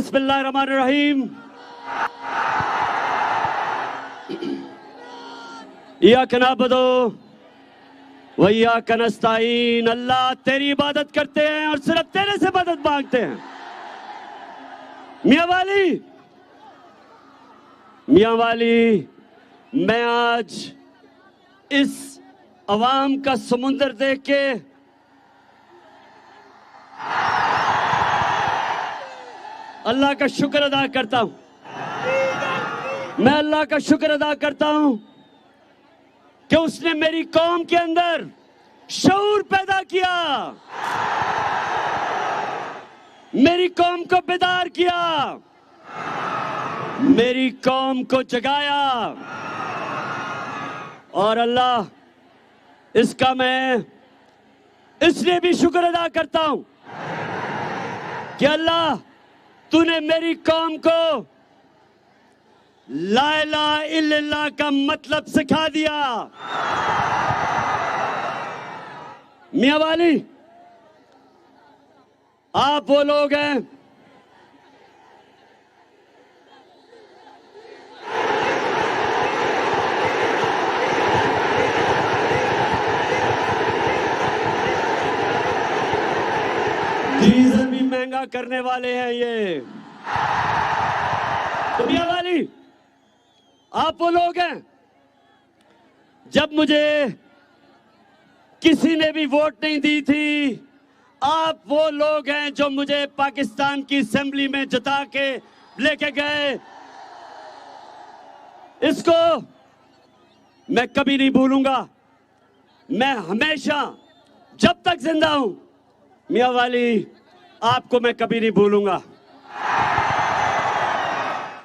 بسم اللہ الرحمن الرحیم. ایاک نعبد و ایاک نستعین. اللہ تیری عبادت کرتے ہیں اور صرف تیرے سے مدد مانگتے ہیں. میاں والی میں آج اس عوام کا سمندر دیکھ کے اللہ کا شکر ادا کرتا ہوں. میں اللہ کا شکر ادا کرتا ہوں کہ اس نے میری قوم کے اندر شعور پیدا کیا، میری قوم کو بیدار کیا، میری قوم کو جگایا. اور اللہ اس کا میں اس لیے بھی شکر ادا کرتا ہوں کہ اللہ تو نے میری قوم کو لا الہ الا اللہ کا مطلب سکھا دیا. میاں والی آپ وہ لوگ ہیں ڈیزل بھی مہنگا کرنے والے ہیں یہ. تو میاں والی آپ وہ لوگ ہیں جب مجھے کسی نے بھی ووٹ نہیں دی تھی، آپ وہ لوگ ہیں جو مجھے پاکستان کی اسمبلی میں جتا کے لے کے گئے. اس کو میں کبھی نہیں بھولوں گا. میں ہمیشہ جب تک زندہ ہوں میاں والی آپ کو میں کبھی نہیں بھولوں گا.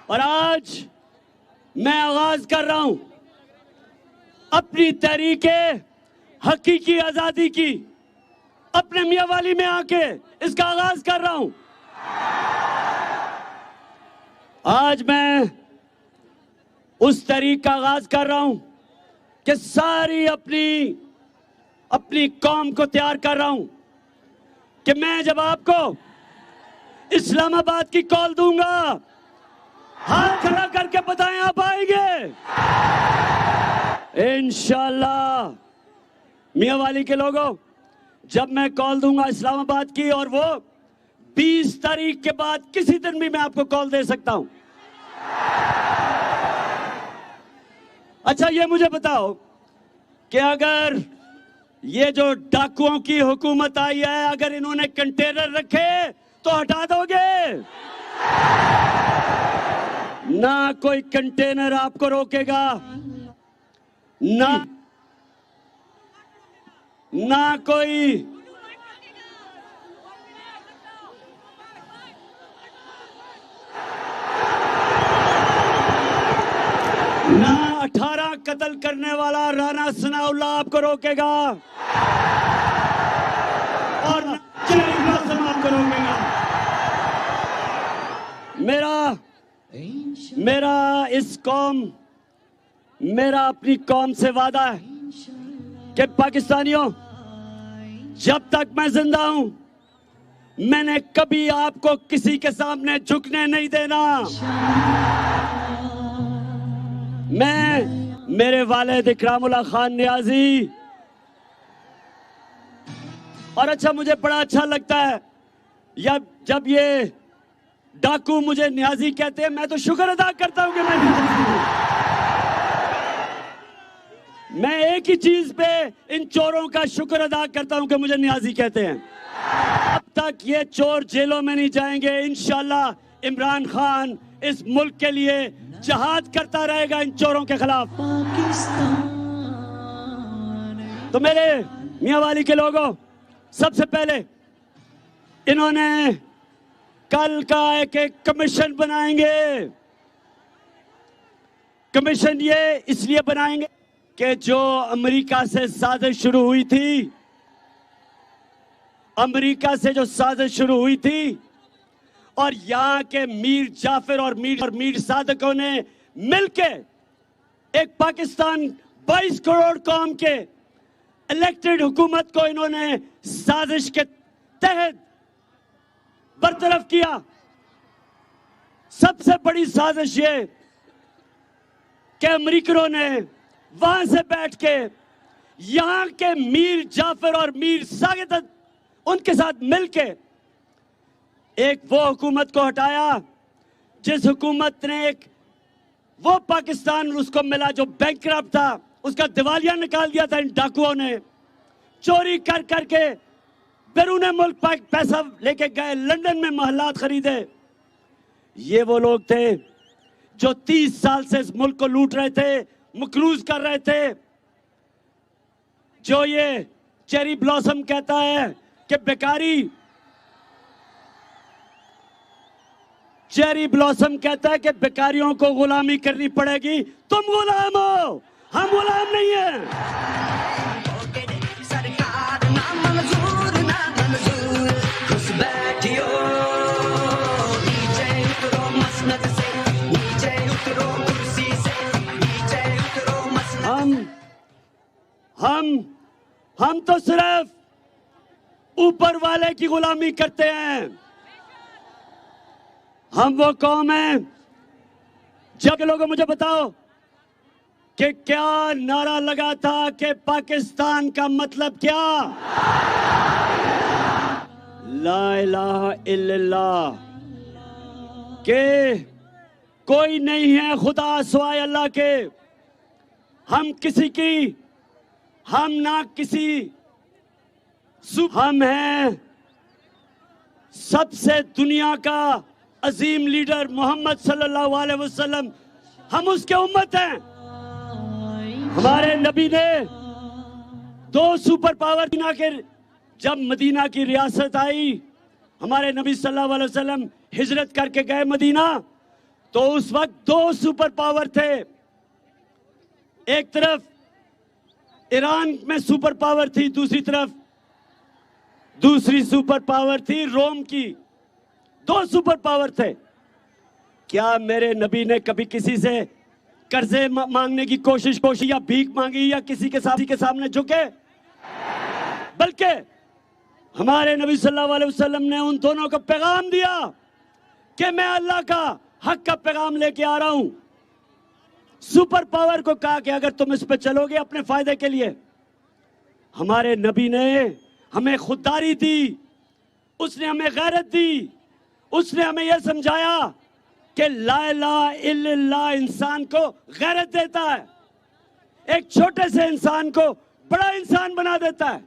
اور آج میں آغاز کر رہا ہوں اپنی تحریک حقیقی آزادی کی. اپنے میاں والی میں آ کے اس کا آغاز کر رہا ہوں. آج میں اس تحریک کا آغاز کر رہا ہوں کہ ساری اپنی قوم کو تیار کر رہا ہوں کہ میں جب آپ کو اسلام آباد کی کال دوں گا، ہاتھ کھڑا کر کے بتائیں آپ آئیں گے انشاءاللہ. میاں والی کے لوگوں جب میں کال دوں گا اسلام آباد کی، اور وہ 20 تاریخ کے بعد کسی دن بھی میں آپ کو کال دے سکتا ہوں. اچھا یہ مجھے بتاؤ کہ اگر یہ جو ڈاکوؤں کی حکومت آئی ہے، اگر انہوں نے کنٹینر رکھے تو ہٹا دو گے؟ نہ کوئی کنٹینر آپ کو روکے گا، نہ کوئی نہ 18 قتل کرنے والا رانا ثناء اللہ آپ کو روکے گا، اور نہ چیلنج قاسم آپ کو روکے گا. میرا اپنی قوم سے وعدہ ہے کہ پاکستانیوں جب تک میں زندہ ہوں میں نے کبھی آپ کو کسی کے سامنے جھکنے نہیں دینا. میں میرے والد اکرام اللہ خان نیازی، اور اچھا مجھے بڑا اچھا لگتا ہے جب یہ ڈاکو مجھے نیازی کہتے ہیں. میں تو شکر ادا کرتا ہوں کہ میں ایک ہی چیز پہ ان چوروں کا شکر ادا کرتا ہوں کہ مجھے نیازی کہتے ہیں. اب تک یہ چور جیلوں میں نہیں جائیں گے. انشاءاللہ عمران خان اس ملک کے لیے جہاد کرتا رہے گا ان چوروں کے خلاف. تو میرے میاں والی کے لوگوں، سب سے پہلے انہوں نے کل کا ایک کمیشن بنائیں گے. کمیشن یہ اس لیے بنائیں گے کہ جو امریکہ سے سازش شروع ہوئی تھی، اور یہاں کے میر جعفر اور میر صادقوں نے مل کے ایک پاکستان 22 کروڑ قوم کے الیکٹڈ حکومت کو انہوں نے سازش کے تحت برطرف کیا. سب سے بڑی سازش یہ کہ امریکنوں نے وہاں سے بیٹھ کے یہاں کے میر جعفر اور میر ساجد ان کے ساتھ مل کے ایک وہ حکومت کو ہٹایا جس حکومت نے ایک وہ پاکستان اس کو ملا جو بینکرپٹ تھا، اس کا دیوالیہ نکال دیا تھا ان ڈاکوؤں نے، چوری کر کر کے بیرون ملک پیسہ لے کے گئے، لندن میں محلات خریدے۔ یہ وہ لوگ تھے جو 30 سال سے اس ملک کو لوٹ رہے تھے، مقروض کر رہے تھے۔ جو یہ چیری بلاسم کہتا ہے کہ بیکاری، چیری بلاسم کہتا ہے کہ بیکاریوں کو غلامی کرنی پڑے گی، تم غلام ہو، ہم غلام نہیں ہیں۔ ہم تو صرف اوپر والے کی غلامی کرتے ہیں۔ ہم وہ قوم ہیں جب لوگوں مجھے بتاؤ کہ کیا نعرہ لگا تھا کہ پاکستان کا مطلب کیا؟ لا الہ الا اللہ، کہ کوئی نہیں ہے خدا سوائے اللہ کے، ہم کسی کی، ہم نہ کسی، ہم ہیں سب سے دنیا کا عظیم لیڈر محمد صلی اللہ علیہ وسلم، ہم اس کے امت ہیں۔ ہمارے نبی نے 2 سپر پاور جب مدینہ کی ریاست آئی، ہمارے نبی صلی اللہ علیہ وسلم ہجرت کر کے گئے مدینہ، تو اس وقت 2 سپر پاور تھے۔ ایک طرف ایران میں سپر پاور تھی، دوسری سپر پاور تھی روم کی۔ 2 سپر پاور تھے۔ کیا میرے نبی نے کبھی کسی سے قرضے مانگنے کی کوشش یا بھیک مانگی یا کسی کے سامنے جھکے؟ بلکہ ہمارے نبی صلی اللہ علیہ وسلم نے ان دونوں کو پیغام دیا کہ میں اللہ کا حق کا پیغام لے کے آ رہا ہوں۔ سپر پاور کو کہا کہ اگر تم اس پہ چلو گے اپنے فائدے کے لیے۔ ہمارے نبی نے ہمیں خودداری دی، اس نے ہمیں غیرت دی، اس نے ہمیں یہ سمجھایا کہ لا الہ الا اللہ انسان کو غیرت دیتا ہے، ایک چھوٹے سے انسان کو بڑا انسان بنا دیتا ہے۔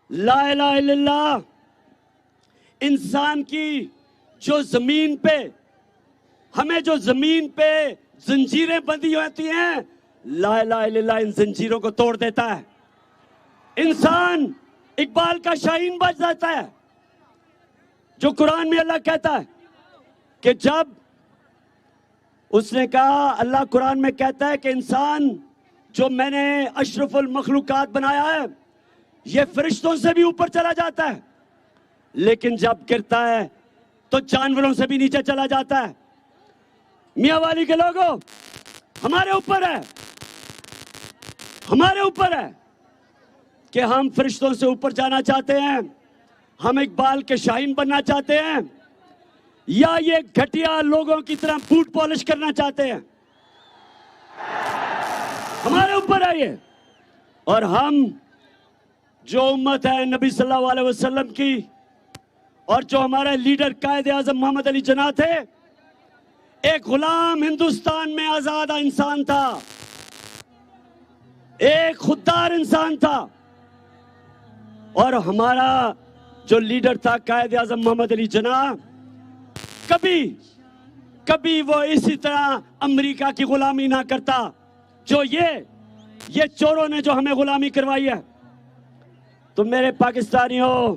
لا الہ الا اللہ انسان کی جو زمین پہ، ہمیں جو زمین پہ زنجیریں بندھی ہوتی ہیں، لا الہ الا اللہ ان زنجیروں کو توڑ دیتا ہے۔ انسان اقبال کا شاہین بج جاتا ہے، جو قرآن میں اللہ کہتا ہے کہ جب اس نے کہا، اللہ قرآن میں کہتا ہے کہ انسان جو میں نے اشرف المخلوقات بنایا ہے یہ فرشتوں سے بھی اوپر چلا جاتا ہے، لیکن جب گرتا ہے تو جانوروں سے بھی نیچے چلا جاتا ہے۔ میاں والی کے لوگوں، ہمارے اوپر ہے کہ ہم فرشتوں سے اوپر جانا چاہتے ہیں، ہم اقبال کے شاہین بننا چاہتے ہیں، یا یہ گھٹیا لوگوں کی طرح بوٹ پالش کرنا چاہتے ہیں۔ ہمارے اوپر ہے یہ۔ اور ہم جو امت ہے نبی صلی اللہ علیہ وسلم کی، اور جو ہمارے لیڈر قائد اعظم محمد علی جناح تھے، ایک غلام ہندوستان میں آزاد انسان تھا، ایک خوددار انسان تھا، اور ہمارا جو لیڈر تھا قائد اعظم محمد علی جناح، کبھی وہ اسی طرح امریکہ کی غلامی نہ کرتا جو یہ چوروں نے جو ہمیں غلامی کروائی ہے۔ تو میرے پاکستانیوں،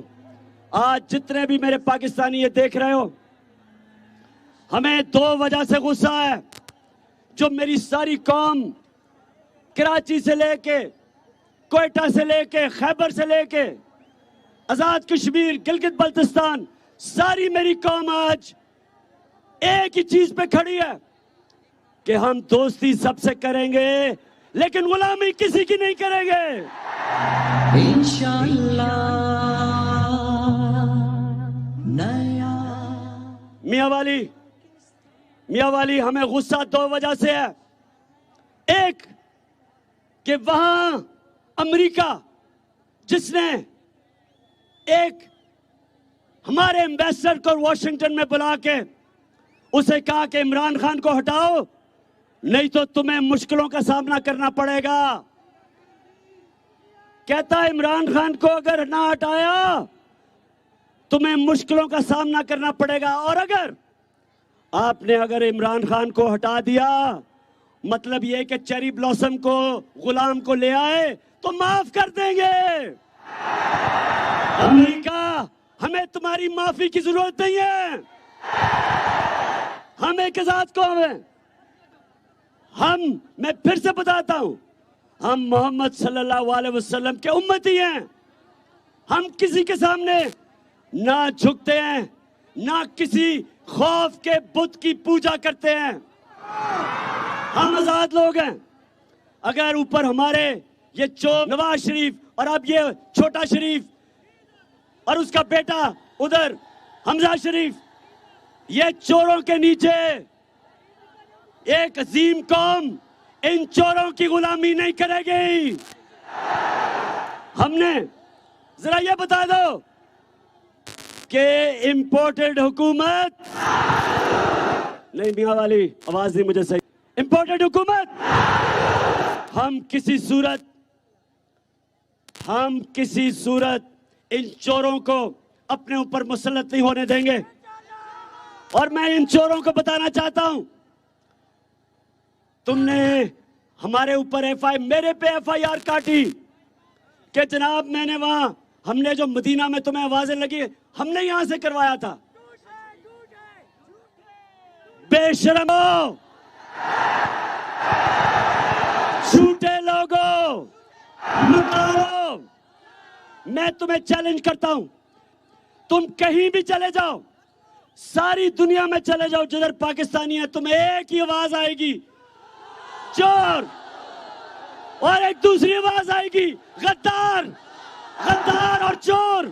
آج جتنے بھی میرے پاکستانی یہ دیکھ رہے ہو، ہمیں 2 وجہ سے غصہ ہے۔ جو میری ساری قوم کراچی سے لے کے، کوئٹہ سے لے کے، خیبر سے لے کے، آزاد کشمیر، گلگت بلتستان، ساری میری قوم آج ایک ہی چیز پہ کھڑی ہے کہ ہم دوستی سب سے کریں گے لیکن غلامی کسی کی نہیں کریں گے۔ انشاءاللہ نیا میاں والی ہمیں غصہ دو وجہ سے ہے. ایک کہ وہاں امریکہ جس نے ایک ہمارے ایمبیسڈر کو واشنگٹن میں بلا کے اسے کہا کہ عمران خان کو ہٹاؤ نہیں تو تمہیں مشکلوں کا سامنا کرنا پڑے گا. کہتا ہے عمران خان کو اگر نہ ہٹایا تمہیں مشکلوں کا سامنا کرنا پڑے گا. اور اگر آپ نے عمران خان کو ہٹا دیا مطلب یہ کہ چیری بلاسم کو غلام کو لے آئے تو معاف کر دیں گے. امریکہ ہمیں تمہاری معافی کی ضرورت نہیں ہے. ہم ایک ذات قوم ہیں. میں پھر سے بتاتا ہوں ہم محمد صلی اللہ علیہ وسلم کے امتی ہیں. ہم کسی کے سامنے نہ جھکتے ہیں نہ کسی خوف کے بت کی پوجا کرتے ہیں. ہم آزاد لوگ ہیں. اگر اوپر ہمارے یہ نواز شریف اور اب یہ چھوٹا شریف اور اس کا بیٹا ادھر حمزہ شریف یہ چوروں کے نیچے ایک عظیم قوم ان چوروں کی غلامی نہیں کرے گی. ہم نے ذرا یہ بتا دو کہ امپورٹڈ حکومت نہیں میاں والی آواز نہیں مجھے صحیح. امپورٹڈ حکومت ہم کسی صورت ان چوروں کو اپنے اوپر مسلط نہیں ہونے دیں گے. اور میں ان چوروں کو بتانا چاہتا ہوں تم نے ہمارے اوپر میرے پہ ایف آئی آر کاٹی کہ جناب میں نے وہاں ہم نے جو مدینہ میں تمہیں آوازیں لگی ہم نے یہاں سے کروایا تھا. بے شرمو جھوٹے لوگوں مکارو میں تمہیں چیلنج کرتا ہوں تم کہیں بھی چلے جاؤ ساری دنیا میں چلے جاؤ جدھر پاکستانی ہے تمہیں ایک ہی آواز آئے گی چور اور ایک دوسری آواز آئے گی غدار غدار اور چور.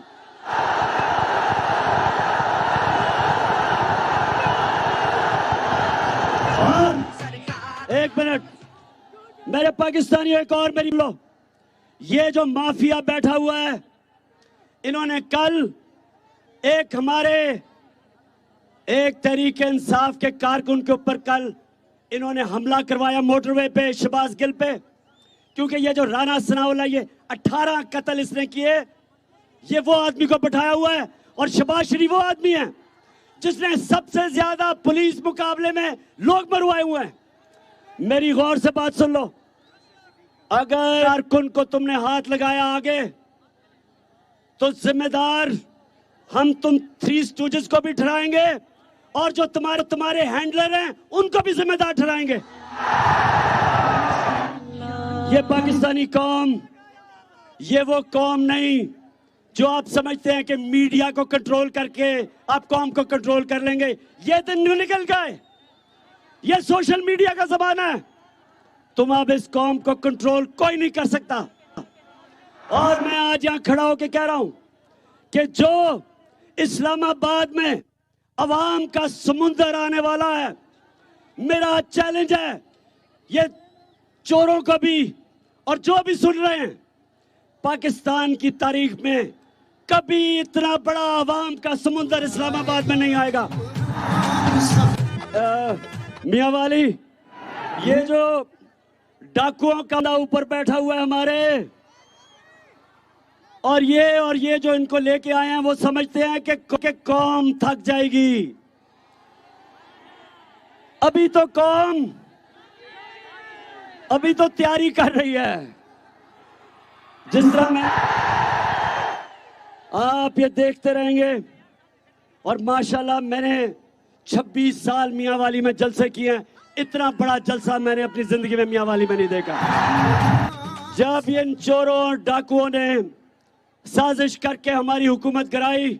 ایک منٹ میرے پاکستانی ایک اور میری بولو. یہ جو مافیا بیٹھا ہوا ہے انہوں نے کل ایک تحریک انصاف کے کارکن کے اوپر کل انہوں نے حملہ کروایا موٹر وے پہ شہباز گل پہ کیونکہ یہ جو رانا ثناءاللہ یہ 18 قتل اس نے کیے یہ وہ آدمی کو بٹھایا ہوا ہے اور شہباز شریف وہ آدمی ہے جس نے سب سے زیادہ پولیس مقابلے میں لوگ مروائے ہوئے ہیں. میری غور سے بات سن لو. اگر کارکن کو تم نے ہاتھ لگایا آگے تو ذمہ دار ہم تم 3 اسٹوجز کو بھی ٹھہرائیں گے اور جو تمہارے ہینڈلر ہیں ان کو بھی ذمہ دار ٹھہرائیں گے. یہ پاکستانی قوم یہ وہ قوم نہیں جو آپ سمجھتے ہیں کہ میڈیا کو کنٹرول کر کے آپ قوم کو کنٹرول کر لیں گے. یہ دن نکل گئے. یہ سوشل میڈیا کا زمانہ ہے. تم اب اس قوم کو کنٹرول کوئی نہیں کر سکتا. اور میں آج یہاں کھڑا ہو کے کہہ رہا ہوں کہ جو اسلام آباد میں عوام کا سمندر آنے والا ہے میرا چیلنج ہے یہ چوروں کو بھی اور جو بھی سن رہے ہیں پاکستان کی تاریخ میں کبھی اتنا بڑا عوام کا سمندر اسلام آباد میں نہیں آئے گا. میاں والی یہ جو ڈاکوؤں کا اوپر بیٹھا ہوا ہے ہمارے اور یہ جو ان کو لے کے آئے ہیں وہ سمجھتے ہیں کہ قوم تھک جائے گی. ابھی تو تیاری کر رہی ہے. جس طرح میں آپ یہ دیکھتے رہیں گے اور ماشاءاللہ میں نے 26 سال میاں والی میں جلسے کیے ہیں. اتنا بڑا جلسہ میں نے اپنی زندگی میں میاں والی میں نہیں دیکھا. جب ان چوروں اور ڈاکوؤں نے سازش کر کے ہماری حکومت گرائی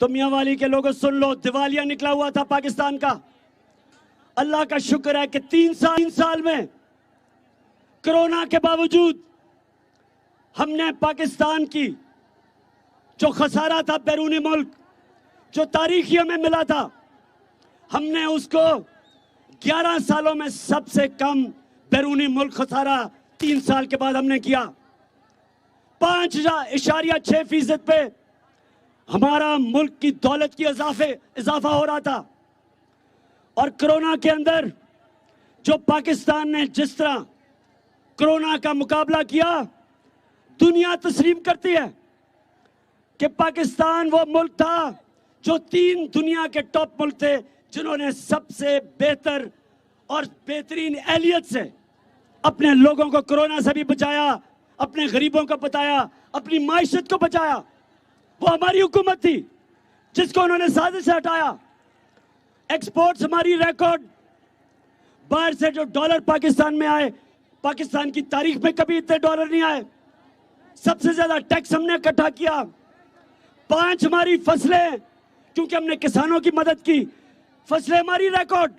تو میاں والی کے لوگوں سن لو دیوالیہ نکلا ہوا تھا پاکستان کا. اللہ کا شکر ہے کہ 3 سال میں کرونا کے باوجود ہم نے پاکستان کی جو خسارہ تھا بیرونی ملک جو تاریخی ہمیں ملا تھا ہم نے اس کو 11 سالوں میں سب سے کم بیرونی ملک خسارہ 3 سال کے بعد ہم نے کیا. 5.6% پہ ہمارا ملک کی دولت کی اضافہ ہو رہا تھا. اور کرونا کے اندر جو پاکستان نے جس طرح کرونا کا مقابلہ کیا، دنیا تسلیم کرتی ہے کہ پاکستان وہ ملک تھا جو 3 دنیا کے ٹاپ ملک تھے جنہوں نے سب سے بہتر اور بہترین اہلیت سے اپنے لوگوں کو کرونا سے بھی بچایا، اپنے غریبوں کو بچایا، اپنی معیشت کو بچایا. وہ ہماری حکومت تھی جس کو انہوں نے سازش سے ہٹایا. ایکسپورٹس ہماری ریکارڈ، باہر سے جو ڈالر پاکستان میں آئے، پاکستان کی تاریخ میں کبھی اتنے ڈالر نہیں آئے. سب سے زیادہ ٹیکس ہم نے اکٹھا کیا. 5 ہماری فصلیں، کیونکہ ہم نے کسانوں کی مدد کی، فصلیں ہماری ریکارڈ.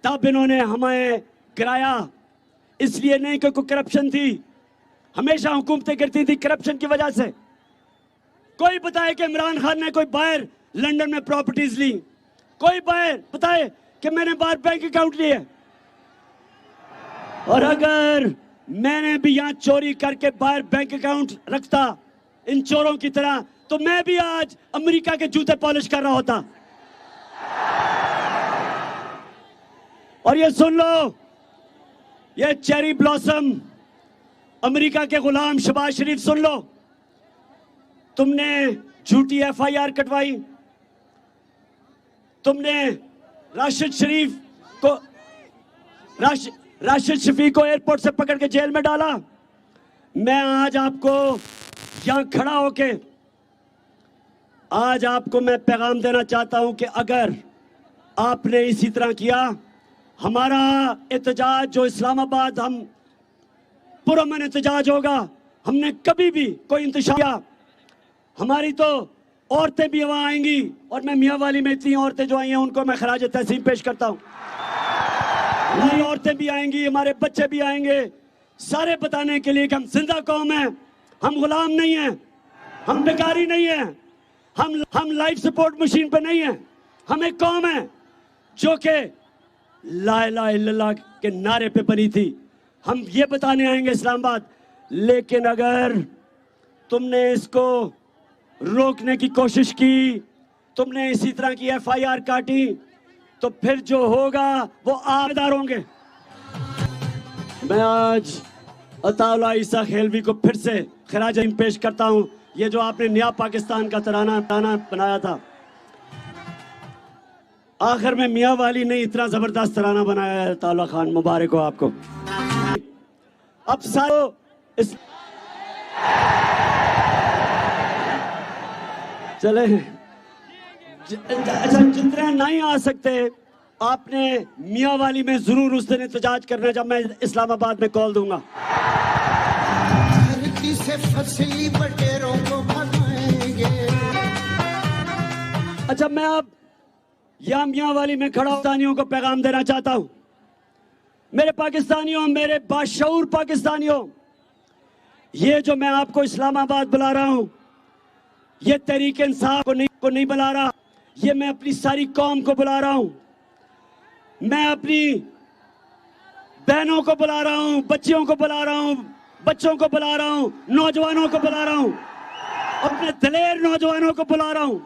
تب انہوں نے ہمیں گرایا، اس لیے نہیں کہ کوئی کرپشن تھی. ہمیشہ حکومتیں کرتی تھی کرپشن کی وجہ سے. کوئی بتائے کہ عمران خان نے کوئی باہر لنڈن میں پراپرٹیز لی، کوئی باہر بتائے کہ میں نے باہر بینک اکاؤنٹ لیے. اور اگر میں نے بھی یہاں چوری کر کے باہر بینک اکاؤنٹ رکھتا ان چوروں کی طرح، تو میں بھی آج امریکہ کے جوتے پالش کر رہا ہوتا. اور یہ سن لو، یہ چیری بلاسم امریکہ کے غلام شہباز شریف، سن لو، تم نے جھوٹی FIR کٹوائی، تم نے راشد شفیق کو ایئرپورٹ سے پکڑ کے جیل میں ڈالا. میں آج آپ کو یہاں کھڑا ہو کے آج آپ کو میں پیغام دینا چاہتا ہوں کہ اگر آپ نے اسی طرح کیا، ہمارا احتجاج جو اسلام آباد ہم پرامن احتجاج ہوگا. ہم نے کبھی بھی کوئی انتشار کیا، ہماری تو عورتیں بھی وہاں آئیں گی. اور میں میاں والی میں اتنی عورتیں جو آئی ہیں ان کو میں خراج تحسین پیش کرتا ہوں. ہماری عورتیں بھی آئیں گی، ہمارے بچے بھی آئیں گے، سارے بتانے کے لیے کہ ہم زندہ قوم ہیں، ہم غلام نہیں ہیں، ہم بیکاری نہیں ہیں، ہم لائف سپورٹ مشین پہ نہیں ہیں. ہم ایک قوم ہے جو کہ لا الہ الا اللہ کے نعرے پہ بنی تھی. ہم یہ بتانے آئیں گے اسلام آباد. لیکن اگر تم نے اس کو روکنے کی کوشش کی، تم نے اسی طرح کی FIR کاٹی، تو پھر جو ہوگا وہ آبدار ہوں گے. میں آج عطا اللہ عیسیٰ خیلوی کو پھر سے خراج عقیدت پیش کرتا ہوں. یہ جو آپ نے نیا پاکستان کا ترانہ بنایا تھا، آخر میں میاں والی نے اتنا زبردست ترانہ بنایا ہے. عطا اللہ خان، مبارک ہو آپ کو. اب چلے اچھا، جتنے نہیں آ سکتے، آپ نے میاں والی میں ضرور اس دن احتجاج کرنا جب میں اسلام آباد میں کال دوں گا. اچھا، میں اب یہاں میاں والی میں کھڑا پاکستانیوں کو پیغام دینا چاہتا ہوں. میرے پاکستانیوں، میرے باشعور پاکستانیوں، یہ جو میں آپ کو اسلام آباد بلا رہا ہوں، یہ تحریک انصاف کو نہیں بلا رہا، یہ میں اپنی ساری قوم کو بلا رہا ہوں. میں اپنی بہنوں کو بلا رہا ہوں، بچیوں کو بلا رہا ہوں، بچوں کو بلا رہا ہوں، نوجوانوں کو بلا رہا ہوں، اپنے دلیر نوجوانوں کو بلا رہا ہوں.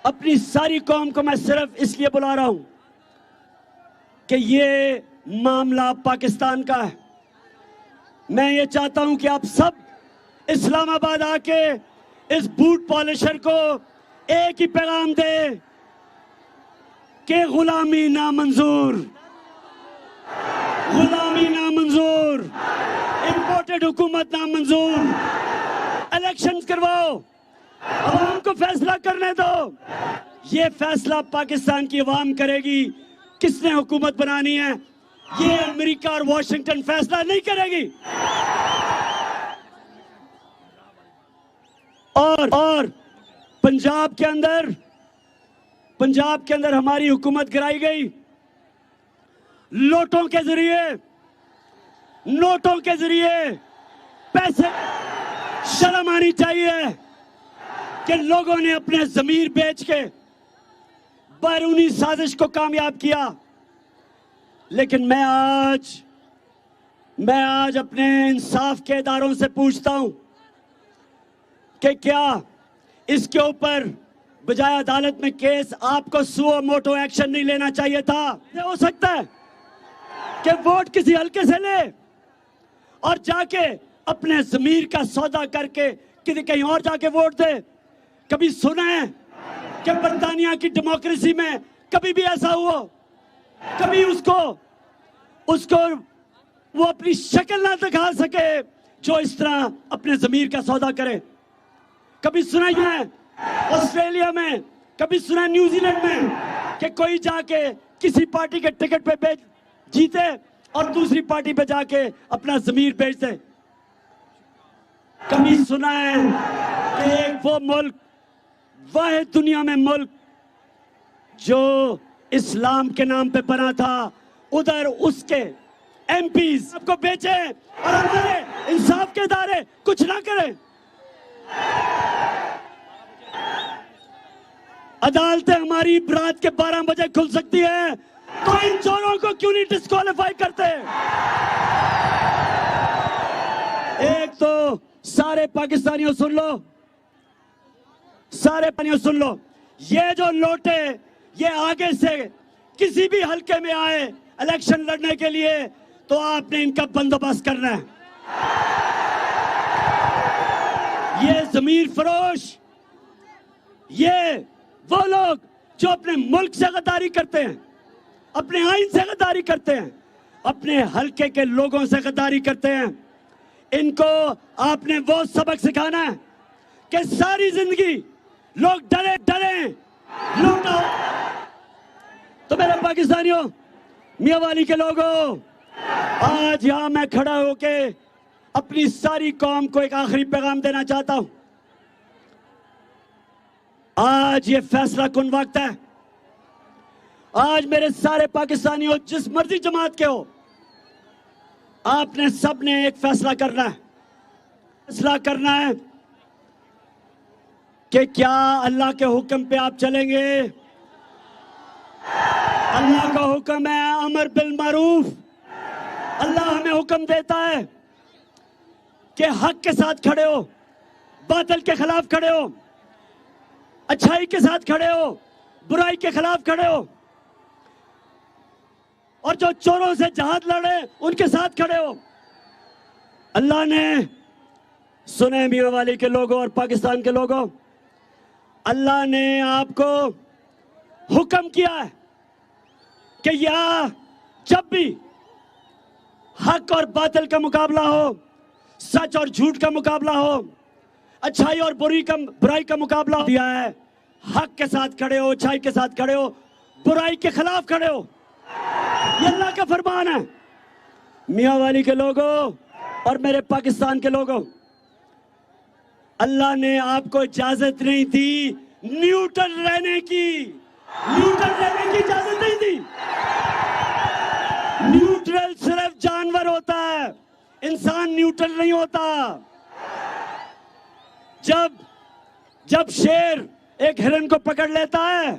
اپنی ساری قوم کو میں صرف اس لیے بلا رہا ہوں کہ یہ معاملہ پاکستان کا ہے. میں یہ چاہتا ہوں کہ آپ سب اسلام آباد آ کے اس بوٹ پالشر کو ایک ہی پیغام دے کہ غلامی نامنظور، غلامی نامنظور، امپورٹڈ حکومت نامنظور. الیکشنز کرواؤ، عوام کو فیصلہ کرنے دو. یہ فیصلہ پاکستان کی عوام کرے گی کس نے حکومت بنانی ہے. یہ امریکہ اور واشنگٹن فیصلہ نہیں کرے گی. اور پنجاب کے اندر ہماری حکومت گرائی گئی نوٹوں کے ذریعے پیسے. شرم آنی چاہیے کہ لوگوں نے اپنے ضمیر بیچ کے بیرونی سازش کو کامیاب کیا. لیکن میں آج اپنے انصاف کے اداروں سے پوچھتا ہوں کہ کیا اس کے اوپر بجائے عدالت میں کیس آپ کو سو موٹو ایکشن نہیں لینا چاہیے تھا؟ یہ ہو سکتا ہے کہ ووٹ کسی حلقے سے لے اور جا کے اپنے ضمیر کا سودا کر کے کہیں اور جا کے ووٹ دے. کبھی سنا ہے کہ برطانیہ کی ڈیموکریسی میں کبھی بھی ایسا ہوا؟ کبھی اس کو وہ اپنی شکل نہ دکھا سکے جو اس طرح اپنے ضمیر کا سودا کرے؟ کبھی سنا ہے آسٹریلیا میں، کبھی سنا نیوزی لینڈ میں کہ کوئی جا کے کسی پارٹی کے ٹکٹ پہ جیتے اور دوسری پارٹی پہ جا کے اپنا ضمیر بیچ دے؟ کبھی سنا ہے کہ ایک وہ ملک، واحد دنیا میں ملک جو اسلام کے نام پہ بنا تھا، ادھر اس کے ایم پیز سب کو بیچے اور ہمارے انصاف کے ادارے کچھ نہ کریں؟ عدالتیں ہماری رات کے 12 بجے کھل سکتی ہیں، تو ان چوروں کو کیوں نہیں ڈسکوالیفائی کرتے؟ ایک تو سارے پاکستانیوں سن لو، سن لو، یہ جو لوٹے یہ آگے سے کسی بھی حلقے میں آئے الیکشن لڑنے کے لیے تو آپ نے ان کا بندوبست کرنا ہے. یہ ضمیر فروش، یہ وہ لوگ جو اپنے ملک سے غداری کرتے ہیں، اپنے آئین سے غداری کرتے ہیں، اپنے حلقے کے لوگوں سے غداری کرتے ہیں، ان کو آپ نے وہ سبق سکھانا ہے کہ ساری زندگی لوگ ڈریں لوٹو. تو میرے پاکستانیوں، میاں والی کے لوگوں، آج یہاں میں کھڑا ہو کے اپنی ساری قوم کو ایک آخری پیغام دینا چاہتا ہوں. آج یہ فیصلہ کن وقت ہے. آج میرے سارے پاکستانیوں، جس مرضی جماعت کے ہو، آپ نے سب نے ایک فیصلہ کرنا ہے. فیصلہ کرنا ہے کہ کیا اللہ کے حکم پہ آپ چلیں گے؟ اللہ کا حکم ہے امر بالمعروف. اللہ ہمیں حکم دیتا ہے کہ حق کے ساتھ کھڑے ہو، باطل کے خلاف کھڑے ہو، اچھائی کے ساتھ کھڑے ہو، برائی کے خلاف کھڑے ہو، اور جو چوروں سے جہاد لڑے ان کے ساتھ کھڑے ہو. اللہ نے سنے میاں والی کے لوگوں اور پاکستان کے لوگوں، اللہ نے آپ کو حکم کیا ہے کہ یہاں جب بھی حق اور باطل کا مقابلہ ہو، سچ اور جھوٹ کا مقابلہ ہو، اچھائی اور برائی کا مقابلہ دیا ہے، حق کے ساتھ کھڑے ہو، اچھائی کے ساتھ کھڑے ہو، برائی کے خلاف کھڑے ہو. یہ اللہ کا فرمان ہے. میاں والی کے لوگوں اور میرے پاکستان کے لوگوں، اللہ نے آپ کو اجازت نہیں دی نیوٹرل رہنے کی. نیوٹرل رہنے کی اجازت نہیں دی. نیوٹرل صرف جانور ہوتا ہے، انسان نیوٹرل نہیں ہوتا. جب شیر ایک ہرن کو پکڑ لیتا ہے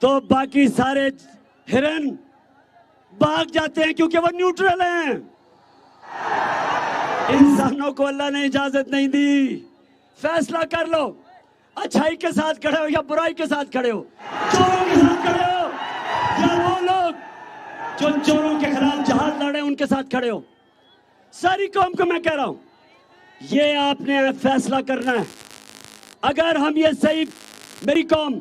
تو باقی سارے ہرن بھاگ جاتے ہیں کیونکہ وہ نیوٹرل ہیں. انسانوں کو اللہ نے اجازت نہیں دی. فیصلہ کر لو، اچھائی کے ساتھ کھڑے ہو یا برائی کے ساتھ کھڑے ہو، چوروں کے ساتھ کھڑے ہو یا وہ لوگ جو چوروں کے خلاف جہاد لڑے ان کے ساتھ کھڑے ہو. ساری قوم کو میں کہہ رہا ہوں، یہ آپ نے فیصلہ کرنا ہے. اگر ہم یہ صحیح، میری قوم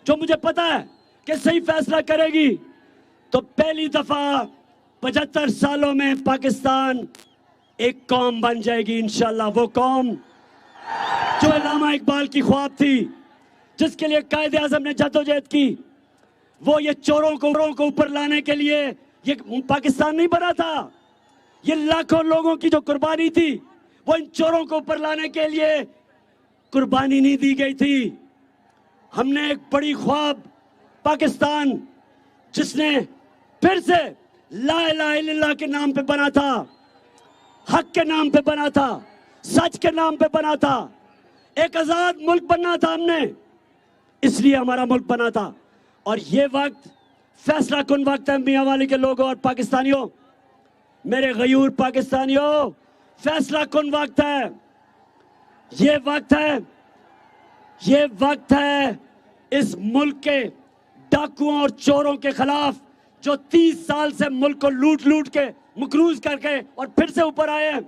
جو مجھے پتا ہے کہ صحیح فیصلہ کرے گی، تو پہلی دفعہ 75 سالوں میں پاکستان ایک قوم بن جائے گی انشاءاللہ. وہ قوم جو علامہ اقبال کی خواب تھی، جس کے لیے قائد اعظم نے جدوجہد کی، وہ یہ چوروں کو اوپر لانے کے لیے یہ پاکستان نہیں بنا تھا. یہ لاکھوں لوگوں کی جو قربانی تھی، وہ ان چوروں کو اوپر لانے کے لیے قربانی نہیں دی گئی تھی. ہم نے ایک بڑی خواب پاکستان، جس نے پھر سے لا الہ الا اللہ کے نام پہ بنا تھا، حق کے نام پہ بنا تھا، سچ کے نام پہ بنا تھا، ایک آزاد ملک بننا تھا. ہم نے اس لیے ہمارا ملک بنا تھا. اور یہ وقت فیصلہ کن وقت ہے میاں والی کے لوگوں اور پاکستانیوں، میرے غیور پاکستانیوں، فیصلہ کن وقت ہے. یہ وقت ہے اس ملک کے ڈاکوؤں اور چوروں کے خلاف جو 30 سال سے ملک کو لوٹ کے مقروض کر کے اور پھر سے اوپر آئے ہیں.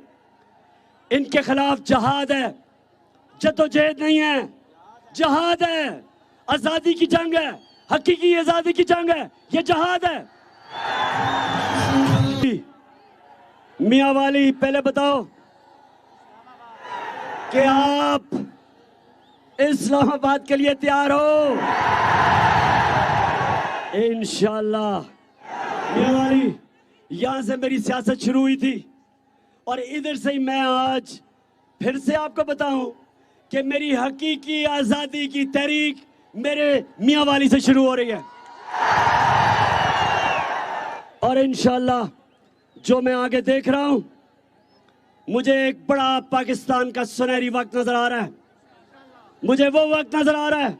ان کے خلاف جہاد ہے، جدوجہد نہیں ہے، جہاد ہے. آزادی کی جنگ ہے، حقیقی آزادی کی جنگ ہے، یہ جہاد ہے. میاں والی پہلے بتاؤ کہ آپ اسلام آباد کے لیے تیار ہو؟ انشاءاللہ. میاں والی، یہاں سے میری سیاست شروع ہوئی تھی اور ادھر سے ہی میں آج پھر سے آپ کو بتاؤں کہ میری حقیقی آزادی کی تحریک میرے میاں والی سے شروع ہو رہی ہے. اور انشاءاللہ جو میں آگے دیکھ رہا ہوں، مجھے ایک بڑا پاکستان کا سنہری وقت نظر آ رہا ہے. مجھے وہ وقت نظر آ رہا ہے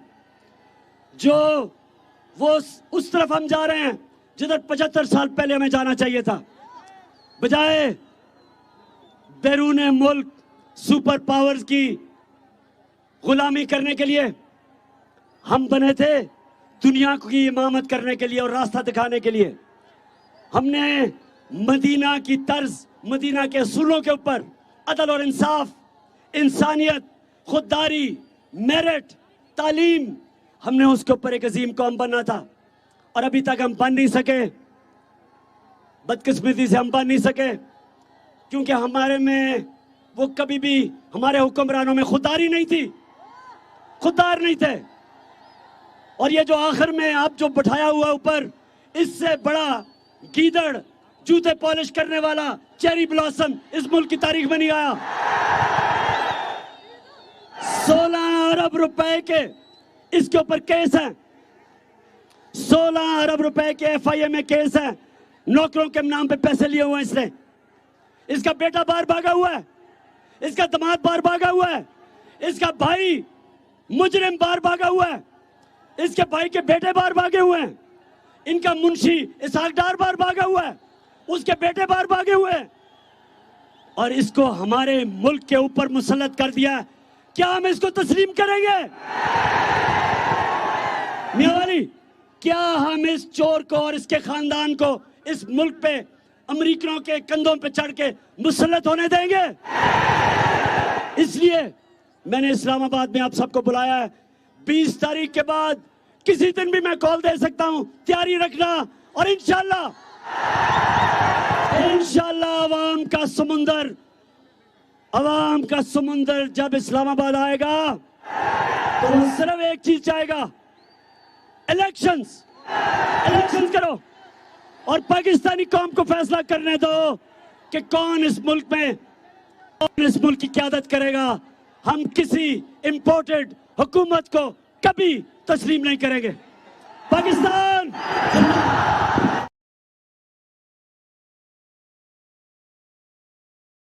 جو اس طرف ہم جا رہے ہیں جدھر 75 سال پہلے ہمیں جانا چاہیے تھا. بجائے بیرون ملک سپر پاورز کی غلامی کرنے کے لیے، ہم بنے تھے دنیا کی امامت کرنے کے لیے اور راستہ دکھانے کے لیے. ہم نے مدینہ کی طرز، مدینہ کے اصولوں کے اوپر عدل اور انصاف، انسانیت، خودداری، میرٹ، تعلیم، ہم نے اس کے اوپر ایک عظیم قوم بننا تھا. اور ابھی تک ہم بن نہیں سکے. بدقسمتی سے ہم بن نہیں سکے کیونکہ ہمارے میں وہ کبھی بھی ہمارے حکمرانوں میں خودداری نہیں تھی، خوددار نہیں تھے. اور یہ جو آخر میں آپ جو بٹھایا ہوا اوپر، اس سے بڑا گیدڑ، جوتے پالش کرنے والا، چیری بلاسم اس ملک کی تاریخ میں نہیں آیا. 16 ارب روپے کے اس کے اوپر کیس ہیں، 16 ارب روپے کے FIA میں کیس ہیں. نوکروں کے نام پہ پیسے لیے ہوئے ہیں اس نے. اس کا بیٹا باہر بھاگا ہوا ہے، اس کا داماد باہر بھاگا ہوا ہے، اس کا بھائی مجرم باہر بھاگا ہوا ہے، اس کے بھائی کے بیٹے باہر بھاگے ہوئے ہیں، ان کا منشی اسحاق ڈار باہر بھاگا ہوا ہے، اس کے بیٹے باہر بھاگے ہوئے ہیں. اور اس کو ہمارے ملک کے اوپر مسلط کر دیا. کیا ہم اس کو تسلیم کریں گے؟ میاں والی، کیا ہم اس چور کو اور اس کے خاندان کو اس ملک پہ امریکنوں کے کندھوں پہ چڑھ کے مسلط ہونے دیں گے؟ اس لیے میں نے اسلام آباد میں آپ سب کو بلایا ہے. 20 تاریخ کے بعد کسی دن بھی میں کال دے سکتا ہوں، تیاری رکھنا. اور انشاءاللہ عوام کا سمندر جب اسلام آباد آئے گا تو وہ صرف ایک چیز چاہے گا، الیکشنز کرو اور پاکستانی قوم کو فیصلہ کرنے دو کہ کون اس ملک کی قیادت کرے گا. ہم کسی امپورٹڈ حکومت کو کبھی تسلیم نہیں کریں گے. پاکستان